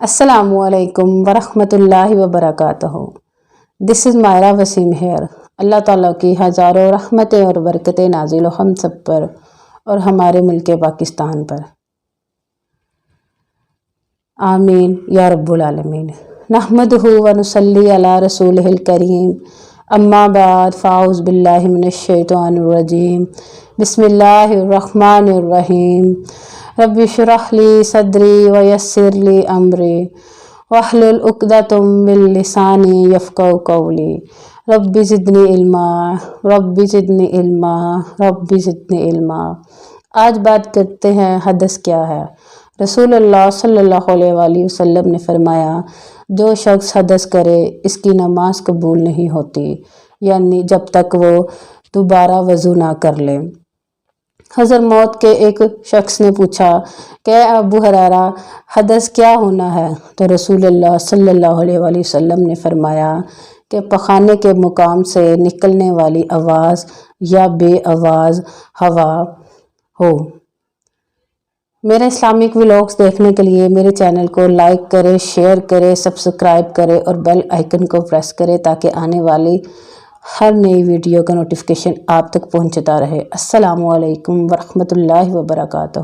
Assalamu alaikum wa rahmatullahi wa barakatuh. This is Myra Wasim here. اللہ تعالیٰ کی ہزاروں رحمتیں اور برکتیں نازل ہو ہم سب پر اور ہمارے ملک پاکستان پر، آمین یا رب العالمین۔ نحمدہ و نصلی علی رسولہ الکریم، اما بعد فاعوذ باللہ من الشیطان الرجیم، بسم اللہ الرحمن الرحیم۔ رب اشرح لی صدری ویسر لی امری واحلل عقدۃ من لسانی یفقہوا قولی۔ رب زدنی علما، رب زدنی علما، رب زدنی علما۔ آج بات کرتے ہیں حدث کیا ہے۔ رسول اللہ صلی اللہ علیہ وآلہ وسلم نے فرمایا، جو شخص حدث کرے اس کی نماز قبول نہیں ہوتی، یعنی جب تک وہ دوبارہ وضو نہ کر لے۔ حضرت موت کے ایک شخص نے پوچھا کہ اے ابو ہریرہ، حدث کیا ہونا ہے؟ تو رسول اللہ صلی اللہ علیہ وآلہ وسلم نے فرمایا کہ پخانے کے مقام سے نکلنے والی آواز یا بے آواز ہوا ہو۔ میرے اسلامک ولاگز دیکھنے کے لیے میرے چینل کو لائک کرے، شیئر کرے، سبسکرائب کرے اور بیل آئیکن کو پریس کرے تاکہ آنے والی ہر نئی ویڈیو کا نوٹیفیکیشن آپ تک پہنچتا رہے۔ السلام علیکم ورحمۃ اللہ وبرکاتہ۔